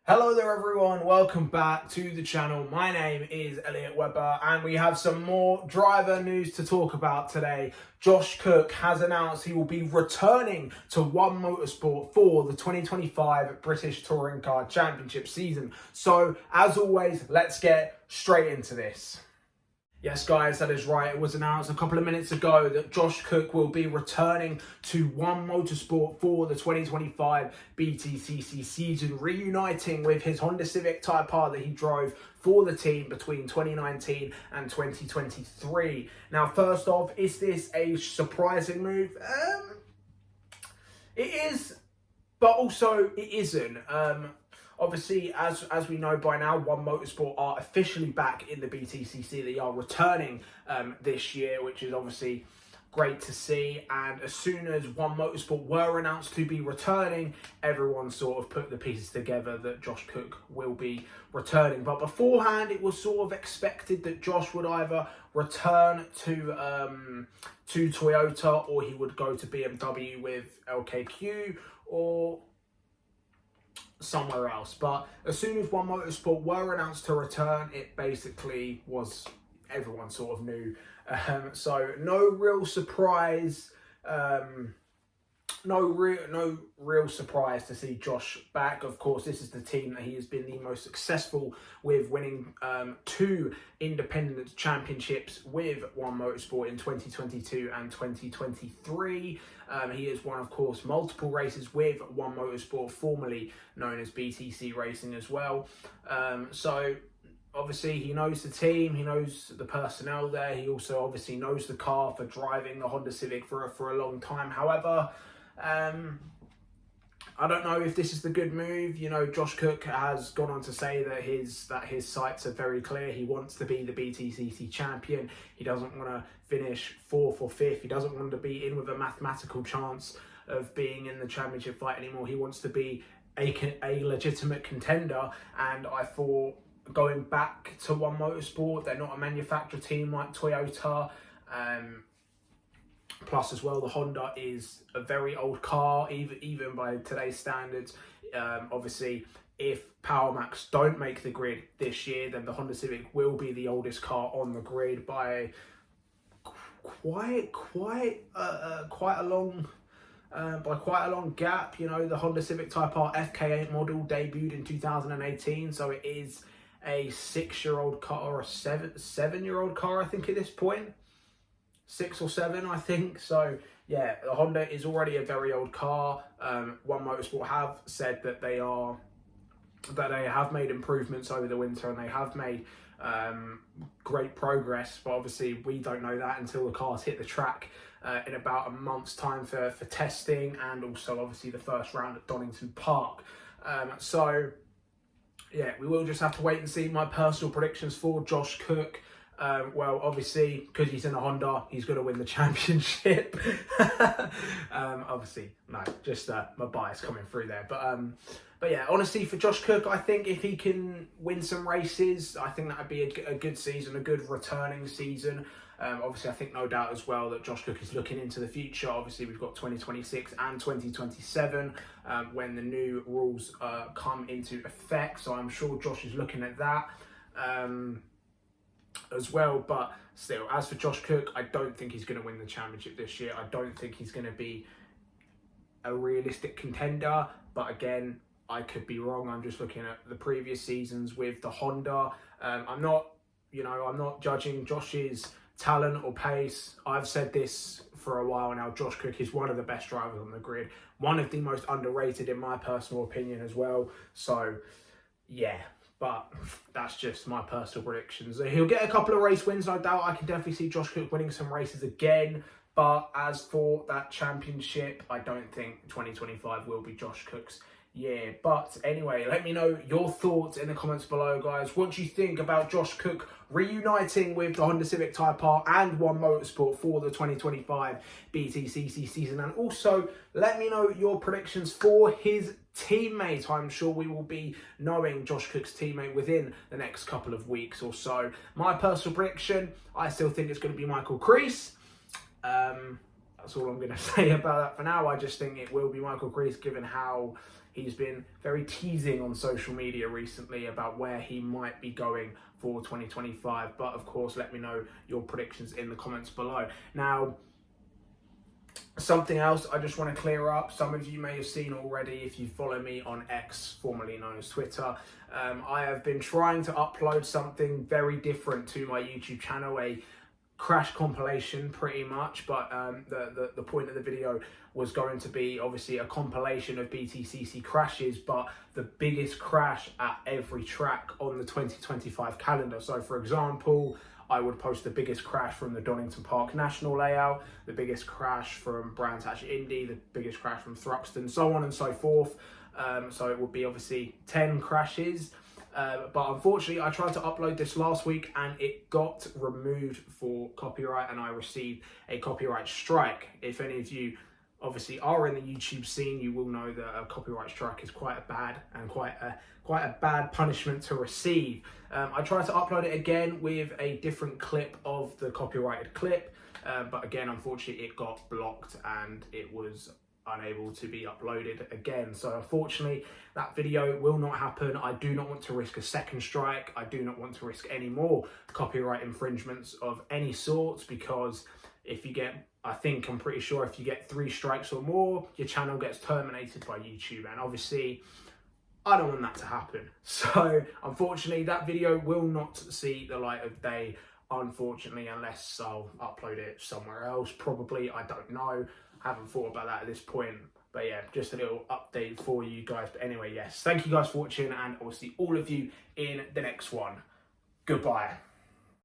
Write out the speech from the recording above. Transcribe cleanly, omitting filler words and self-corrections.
Hello there everyone, welcome back to the channel. My name is Elliot Webber and we have some more driver news to talk about today. Josh Cook has announced he will be returning to One Motorsport for the 2025 British Touring Car Championship season. So as always, let's get straight into this. Yes guys, that is right. It was announced a couple of minutes ago that Josh Cook will be returning to One Motorsport for the 2025 BTCC season, reuniting with his Honda Civic Type R that he drove for the team between 2019 and 2023. Now, first off, is this a surprising move? It is, but also it isn't. Obviously, as we know by now, One Motorsport are officially back in the BTCC. They are returning this year, which is obviously great to see. And as soon as One Motorsport were announced to be returning, everyone sort of put the pieces together that Josh Cook will be returning. But beforehand, it was sort of expected that Josh would either return to Toyota, or he would go to BMW with LKQ, or somewhere else. But as soon as One Motorsport were announced to return, it basically was, everyone sort of knew. So no real surprise, no real surprise to see Josh back. Of course, this is the team that he has been the most successful with, winning 2 independent championships with One Motorsport in 2022 and 2023. He has won, of course, multiple races with One Motorsport, formerly known as BTC Racing as well. So obviously he knows the team, he knows the personnel there. He also obviously knows the car for driving the Honda Civic for a long time. However, I don't know if this is the good move. You know, Josh Cook has gone on to say that his sights are very clear. He wants to be the BTCC champion. He doesn't want to finish 4th or 5th. He doesn't want to be in with a mathematical chance of being in the championship fight anymore. He wants to be a legitimate contender. And I thought, going back to One Motorsport, they're not a manufacturer team like Toyota. Plus, as well, the Honda is a very old car, even by today's standards. Obviously, if Power Max don't make the grid this year, then the Honda Civic will be the oldest car on the grid by quite a long gap. You know, the Honda Civic Type R FK8 model debuted in 2018, so it is a 6-year-old car, or a seven-year-old car, I think, at this point. 6 or 7, I think. So yeah, the Honda is already a very old car. One Motorsport have said that they have made improvements over the winter, and they have made great progress. But obviously, we don't know that until the cars hit the track in about a month's time for testing, and also obviously the first round at Donington Park. So yeah, we will just have to wait and see. My personal predictions for Josh Cook. Well, obviously, because he's in a Honda, he's going to win the championship. Obviously, no, just my bias coming through there. But yeah, honestly, for Josh Cook, I think if he can win some races, I think that would be a good season, a good returning season. Obviously, I think no doubt as well that Josh Cook is looking into the future. Obviously, we've got 2026 and 2027 when the new rules come into effect. So I'm sure Josh is looking at that as well. But still, as for Josh Cook, I don't think he's going to win the championship this year. I don't think he's going to be a realistic contender. But again, I could be wrong. I'm just looking at the previous seasons with the Honda. I'm not judging Josh's talent or pace. I've said this for a while now. Josh Cook is one of the best drivers on the grid, one of the most underrated in my personal opinion as well. So yeah, but that's just my personal predictions. He'll get a couple of race wins, no doubt. I can definitely see Josh Cook winning some races again. But as for that championship, I don't think 2025 will be Josh Cook's year. But anyway, let me know your thoughts in the comments below, guys. What do you think about Josh Cook reuniting with the Honda Civic Type R and One Motorsport for the 2025 BTCC season? And also, let me know your predictions for his teammate. I'm sure we will be knowing Josh Cook's teammate within the next couple of weeks or so. My personal prediction, I still think it's going to be Michael Creese. That's all I'm going to say about that for now. I just think it will be Michael Creese, given how he's been very teasing on social media recently about where he might be going for 2025. But of course, let me know your predictions in the comments below. Now, something else I just want to clear up. Some of you may have seen already if you follow me on X, formerly known as Twitter. I have been trying to upload something very different to my YouTube channel, a crash compilation pretty much, but the point of the video was going to be obviously a compilation of BTCC crashes, but the biggest crash at every track on the 2025 calendar. So for example, I would post the biggest crash from the Donington Park National layout, the biggest crash from Brands Hatch Indy, the biggest crash from Thruxton, so on and so forth. So it would be obviously 10 crashes. But unfortunately, I tried to upload this last week and it got removed for copyright, and I received a copyright strike. If any of you obviously are in the YouTube scene, you will know that a copyright strike is quite a bad punishment to receive. I tried to upload it again with a different clip of the copyrighted clip, but again, unfortunately, it got blocked and it was unable to be uploaded again. So unfortunately, that video will not happen. I do not want to risk a second strike. I do not want to risk any more copyright infringements of any sorts, because if you get, I'm pretty sure if you get 3 strikes or more, your channel gets terminated by YouTube. And obviously, I don't want that to happen. So unfortunately, that video will not see the light of day, unfortunately, unless I'll upload it somewhere else. Probably, I don't know. Haven't thought about that at this point. But yeah, just a little update for you guys. But anyway, yes, thank you guys for watching, and I will see all of you in the next one. Goodbye.